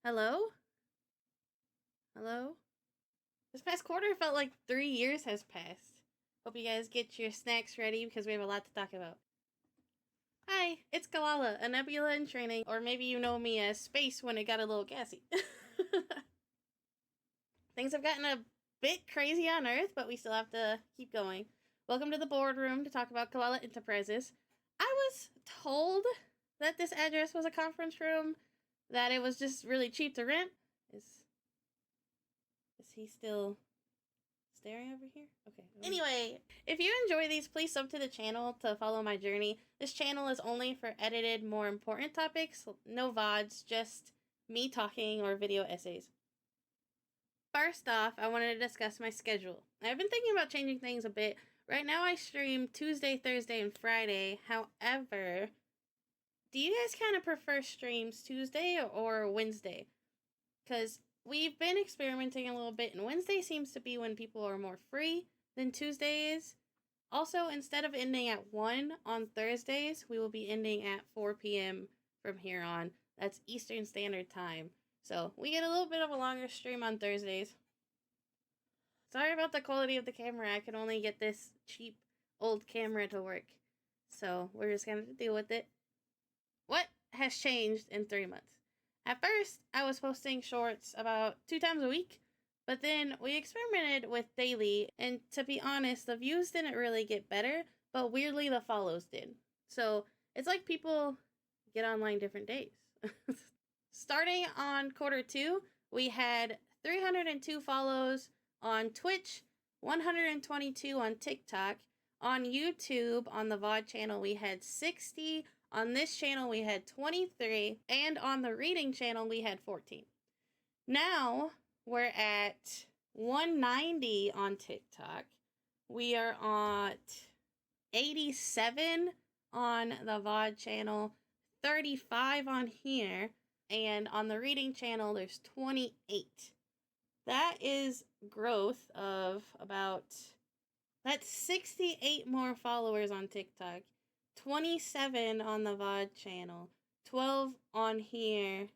Hello? Hello? This past quarter felt like 3 years has passed. Hope you guys get your snacks ready because we have a lot to talk about. Hi, it's Kalala, a nebula in training, or maybe you know me as Space when it got a little gassy. Things have gotten a bit crazy on Earth, but we still have to keep going. Welcome to the boardroom to talk about Kalala Enterprises. I was told that this address was a conference room, that it was just really cheap to rent. Is he still staring over here? Okay. Anyway, if you enjoy these, please sub to the channel to follow my journey. This channel is only for edited, more important topics. No VODs, just me talking or video essays. First off, I wanted to discuss my schedule. I've been thinking about changing things a bit. Right now I stream Tuesday, Thursday, and Friday. However, do you guys kind of prefer streams Tuesday or Wednesday? Because we've been experimenting a little bit, and Wednesday seems to be when people are more free than Tuesday is. Also, instead of ending at 1 on Thursdays, we will be ending at 4 p.m. from here on. That's Eastern Standard Time. So we get a little bit of a longer stream on Thursdays. Sorry about the quality of the camera. I can only get this cheap old camera to work. So we're just going to deal with it. What has changed in 3 months? At first, I was posting shorts about 2 times a week, but then we experimented with daily, and to be honest, the views didn't really get better, but weirdly the follows did. So it's like people get online different days. Starting on quarter 2, we had 302 follows on Twitch, 122 on TikTok. On YouTube, on the VOD channel, we had 60. On this channel, we had 23. And on the reading channel, we had 14. Now, we're at 190 on TikTok. We are at 87 on the VOD channel, 35 on here. And on the reading channel, there's 28. That is growth of that's 68 more followers on TikTok, 27 on the VOD channel, 12 on here,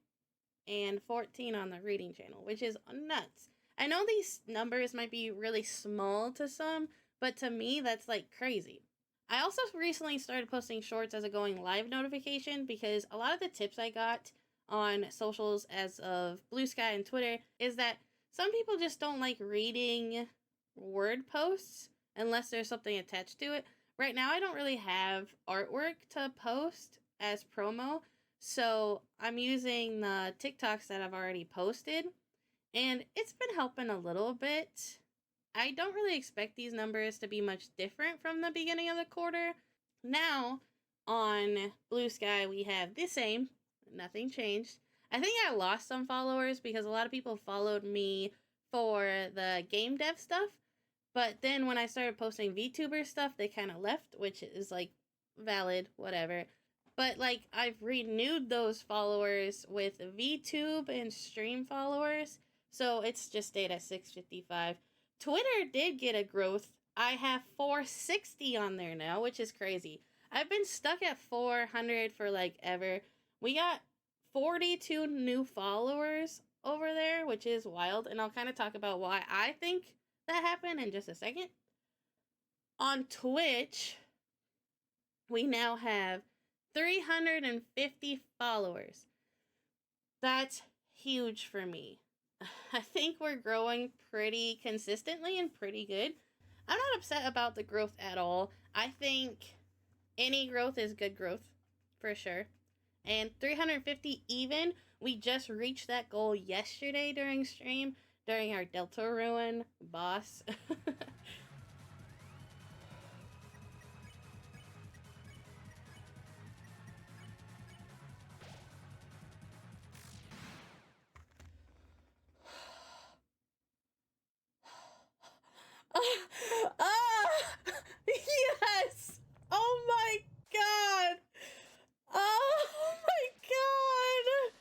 and 14 on the reading channel, which is nuts. I know these numbers might be really small to some, but to me, that's like crazy. I also recently started posting shorts as a going live notification because a lot of the tips I got on socials as of Blue Sky and Twitter is that some people just don't like reading word posts unless there's something attached to it. Right now, I don't really have artwork to post as promo, so I'm using the TikToks that I've already posted, and it's been helping a little bit. I don't really expect these numbers to be much different from the beginning of the quarter. Now, on Blue Sky, we have the same. Nothing changed. I think I lost some followers because a lot of people followed me for the game dev stuff. But then when I started posting Vtuber stuff, they kind of left, which is like valid, whatever. But like I've renewed those followers with Vtube and stream followers. So it's just stayed at 655. Twitter did get a growth. I have 460 on there now, which is crazy. I've been stuck at 400 for like ever. We got 42 new followers over there, which is wild. And I'll kind of talk about why I think that happened in just a second. On Twitch, we now have 350 followers. That's huge for me. I think we're growing pretty consistently and pretty good. I'm not upset about the growth at all. I think any growth is good growth, for sure. And 350 even, we just reached that goal yesterday during stream, during our Delta Ruin boss. Yes! Oh my god! Oh my god!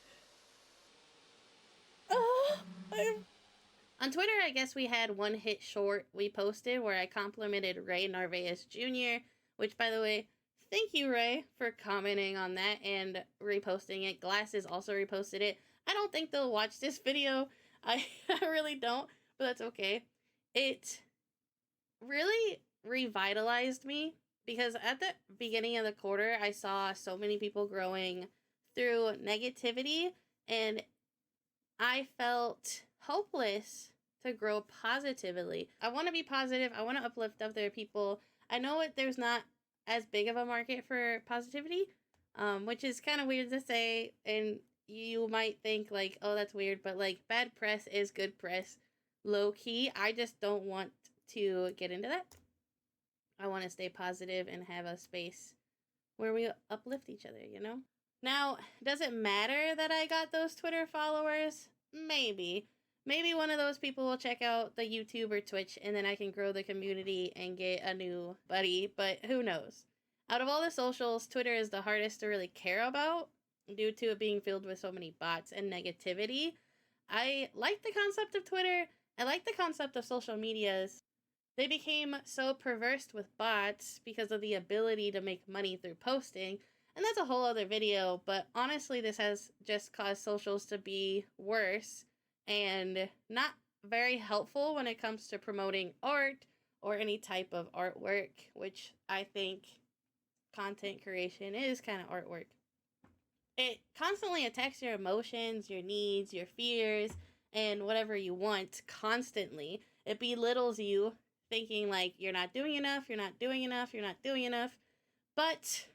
On Twitter, I guess we had one hit short we posted where I complimented Ray Narvaez Jr., which, by the way, thank you, Ray, for commenting on that and reposting it. Glasses also reposted it. I don't think they'll watch this video. I really don't, but that's okay. It really revitalized me because at the beginning of the quarter, I saw so many people growing through negativity, and I felt hopeless to grow positively. I want to be positive. I want to uplift other people. I know there's not as big of a market for positivity, which is kind of weird to say, and you might think like, oh, that's weird, but like bad press is good press, low key. I just don't want to get into that. I want to stay positive and have a space where we uplift each other, you know? Now, does it matter that I got those Twitter followers? Maybe. Maybe one of those people will check out the YouTube or Twitch, and then I can grow the community and get a new buddy, but who knows? Out of all the socials, Twitter is the hardest to really care about due to it being filled with so many bots and negativity. I like the concept of Twitter. I like the concept of social medias. They became so perverse with bots because of the ability to make money through posting, and that's a whole other video, but honestly, this has just caused socials to be worse and not very helpful when it comes to promoting art or any type of artwork, which I think content creation is kind of artwork. It constantly attacks your emotions, your needs, your fears, and whatever you want constantly. It belittles you, thinking like you're not doing enough, you're not doing enough, you're not doing enough. But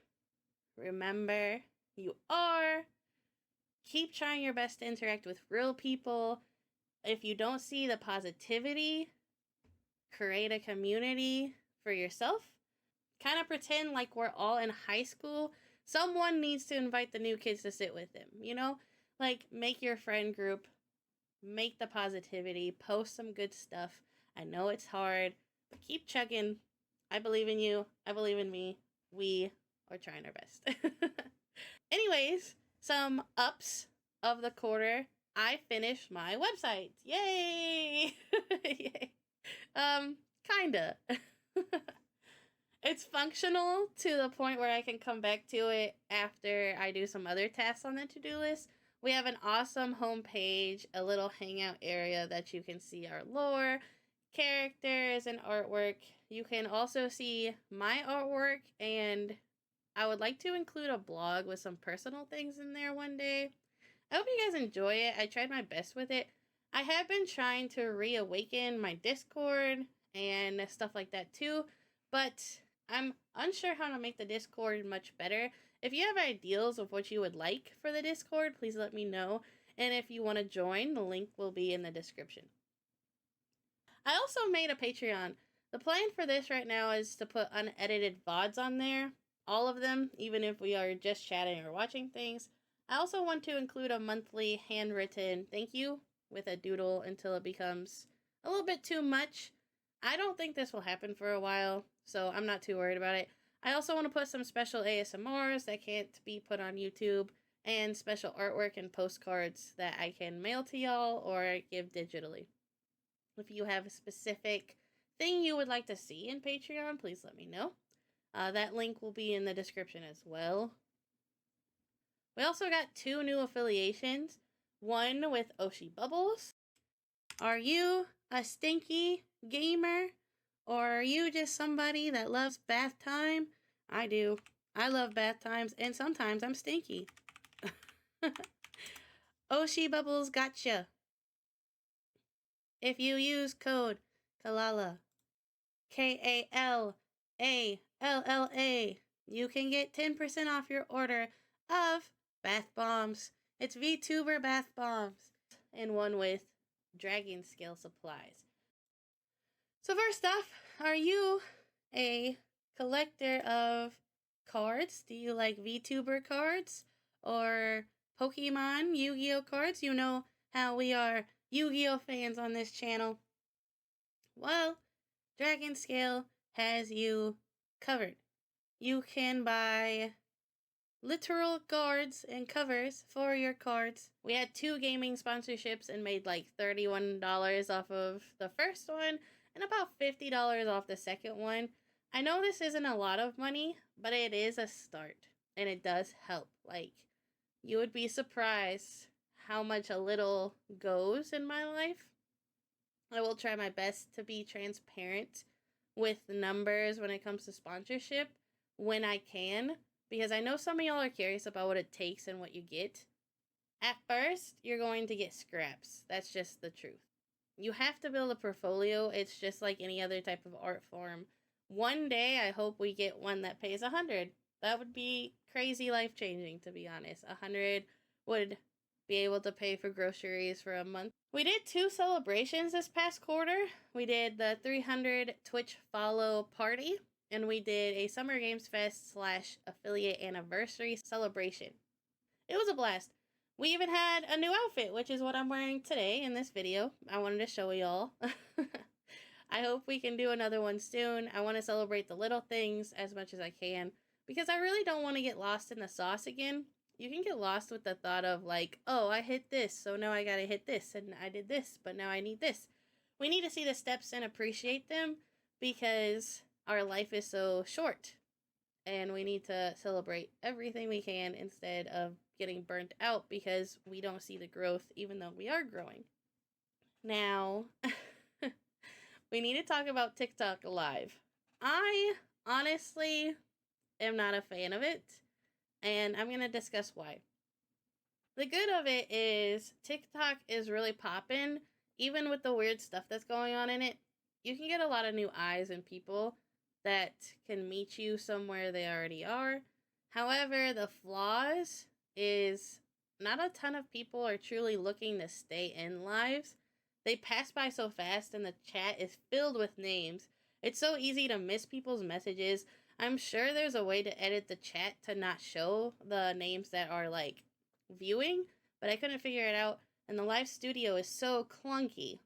remember, you are. Keep trying your best to interact with real people. If you don't see the positivity, create a community for yourself. Kind of pretend like we're all in high school. Someone needs to invite the new kids to sit with them, you know? Like, make your friend group, make the positivity, post some good stuff. I know it's hard, but keep chugging. I believe in you. I believe in me. We are trying our best. Anyways, some ups of the quarter. I finished my website. Yay! Yay. Kinda. It's functional to the point where I can come back to it after I do some other tasks on the to-do list. We have an awesome homepage, a little hangout area that you can see our lore, characters, and artwork. You can also see my artwork, and I would like to include a blog with some personal things in there one day. I hope you guys enjoy it. I tried my best with it. I have been trying to reawaken my Discord and stuff like that too, but I'm unsure how to make the Discord much better. If you have ideas of what you would like for the Discord, please let me know. And if you want to join, the link will be in the description. I also made a Patreon. The plan for this right now is to put unedited VODs on there. All of them, even if we are just chatting or watching things. I also want to include a monthly handwritten thank you with a doodle until it becomes a little bit too much. I don't think this will happen for a while, so I'm not too worried about it. I also want to put some special ASMRs that can't be put on YouTube, and special artwork and postcards that I can mail to y'all or give digitally. If you have a specific thing you would like to see in Patreon, please let me know. That link will be in the description as well. We also got 2 new affiliations. One with Oshi Bubbles. Are you a stinky gamer? Or are you just somebody that loves bath time? I do. I love bath times, and sometimes I'm stinky. Oshi Bubbles gotcha. If you use code KALALA, KALALLA, you can get 10% off your order of bath bombs. It's Vtuber bath bombs, and one with dragon scale supplies. So first off, are you a collector of cards? Do you like Vtuber cards or Pokemon, Yu-Gi-Oh cards? You know how we are Yu-Gi-Oh fans on this channel. Well, Dragon Scale has you covered. You can buy literal cards and covers for your cards. We had 2 gaming sponsorships and made like $31 off of the first one and about $50 off the second one. I know this isn't a lot of money, but it is a start and it does help. Like, you would be surprised how much a little goes in my life. I will try my best to be transparent with numbers when it comes to sponsorship when I can, because I know some of y'all are curious about what it takes and what you get. At first, you're going to get scraps. That's just the truth. You have to build a portfolio. It's just like any other type of art form. One day, I hope we get one that pays 100. That would be crazy life changing, to be honest. 100 would be able to pay for groceries for a month. We did 2 celebrations this past quarter. We did the 300 Twitch follow party, and we did a Summer Games Fest / affiliate anniversary celebration. It was a blast. We even had a new outfit, which is what I'm wearing today in this video. I wanted to show y'all. I hope we can do another one soon. I want to celebrate the little things as much as I can, because I really don't want to get lost in the sauce again. You can get lost with the thought of like, oh, I hit this, so now I gotta hit this, and I did this, but now I need this. We need to see the steps and appreciate them, because our life is so short, and we need to celebrate everything we can instead of getting burnt out because we don't see the growth even though we are growing. Now, we need to talk about TikTok Live. I honestly am not a fan of it, and I'm going to discuss why. The good of it is TikTok is really popping, even with the weird stuff that's going on in it. You can get a lot of new eyes and people that can meet you somewhere they already are. However, the flaws is not a ton of people are truly looking to stay in lives. They pass by so fast and the chat is filled with names. It's so easy to miss people's messages. I'm sure there's a way to edit the chat to not show the names that are like viewing, but I couldn't figure it out. And the live studio is so clunky.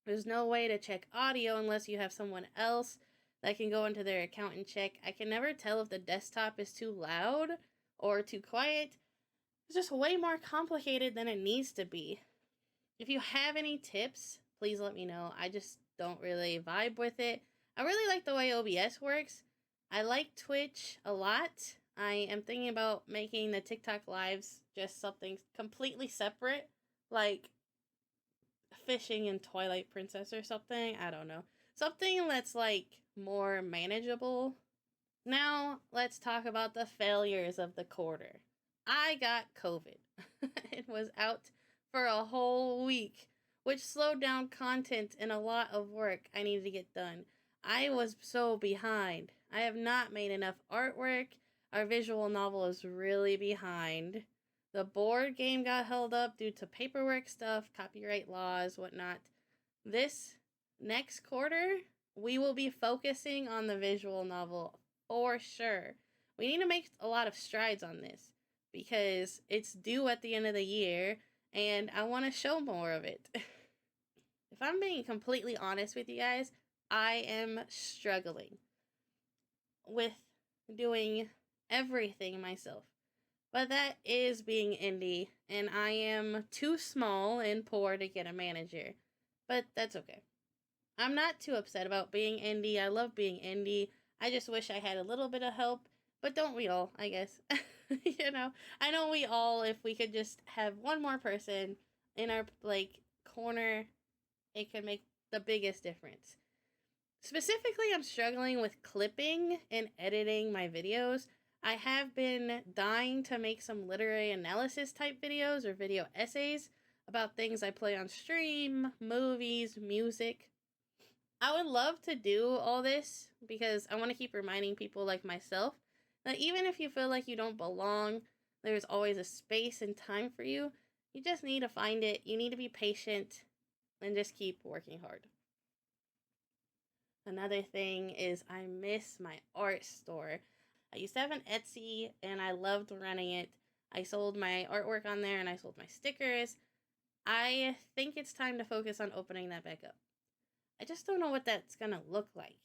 There's no way to check audio unless you have someone else that can go into their account and check. I can never tell if the desktop is too loud or too quiet. It's just way more complicated than it needs to be. If you have any tips, please let me know. I just don't really vibe with it. I really like the way OBS works. I like Twitch a lot. I am thinking about making the TikTok lives just something completely separate, like fishing in Twilight Princess or something. I don't know. Something that's like more manageable. Now, let's talk about the failures of the quarter. I got COVID. It was out for a whole week, which slowed down content and a lot of work I needed to get done. I was so behind. I have not made enough artwork. Our visual novel is really behind. The board game got held up due to paperwork stuff, copyright laws, whatnot. This next quarter, we will be focusing on the visual novel for sure. We need to make a lot of strides on this because it's due at the end of the year and I want to show more of it. If I'm being completely honest with you guys, I am struggling with doing everything myself. But that is being indie, and I am too small and poor to get a manager. But that's okay. I'm not too upset about being indie. I love being indie. I just wish I had a little bit of help, but don't we all, I guess. You know, I know we all, if we could just have one more person in our, like, corner, it could make the biggest difference. Specifically, I'm struggling with clipping and editing my videos. I have been dying to make some literary analysis type videos or video essays about things I play on stream, movies, music. I would love to do all this because I want to keep reminding people like myself that even if you feel like you don't belong, there's always a space and time for you. You just need to find it. You need to be patient and just keep working hard. Another thing is I miss my art store. I used to have an Etsy and I loved running it. I sold my artwork on there and I sold my stickers. I think it's time to focus on opening that back up. I just don't know what that's gonna look like.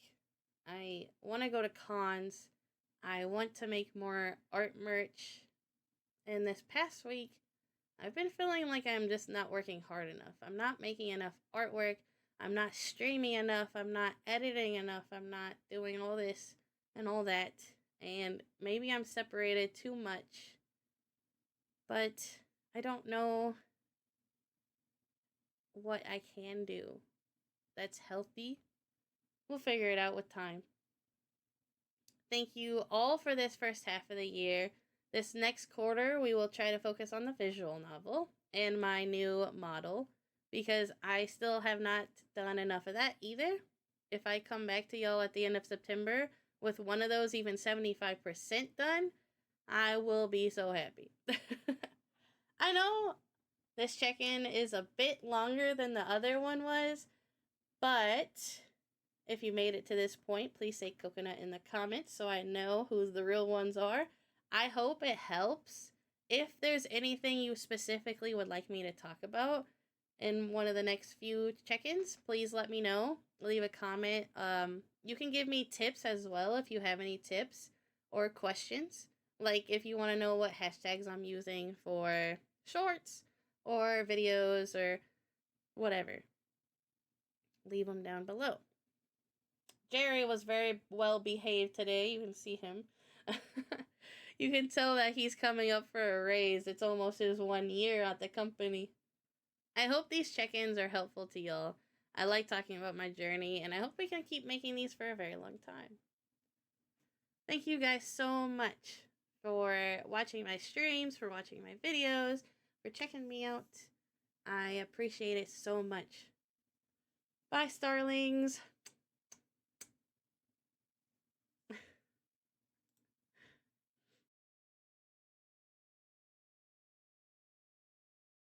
I want to go to cons. I want to make more art merch. And this past week, I've been feeling like I'm just not working hard enough. I'm not making enough artwork. I'm not streaming enough, I'm not editing enough, I'm not doing all this and all that, and maybe I'm separated too much. But I don't know what I can do that's healthy. We'll figure it out with time. Thank you all for this first half of the year. This next quarter, we will try to focus on the visual novel and my new model, because I still have not done enough of that either. If I come back to y'all at the end of September with one of those even 75% done, I will be so happy. I know this check-in is a bit longer than the other one was, but if you made it to this point, please say coconut in the comments so I know who the real ones are. I hope it helps. If there's anything you specifically would like me to talk about in one of the next few check-ins, please let me know. Leave a comment. You can give me tips as well if you have any tips or questions. Like if you want to know what hashtags I'm using for shorts or videos or whatever. Leave them down below. Jerry was very well behaved today. You can see him. You can tell that he's coming up for a raise. It's almost his 1 year at the company. I hope these check-ins are helpful to y'all. I like talking about my journey, and I hope we can keep making these for a very long time. Thank you guys so much for watching my streams, for watching my videos, for checking me out. I appreciate it so much. Bye, starlings.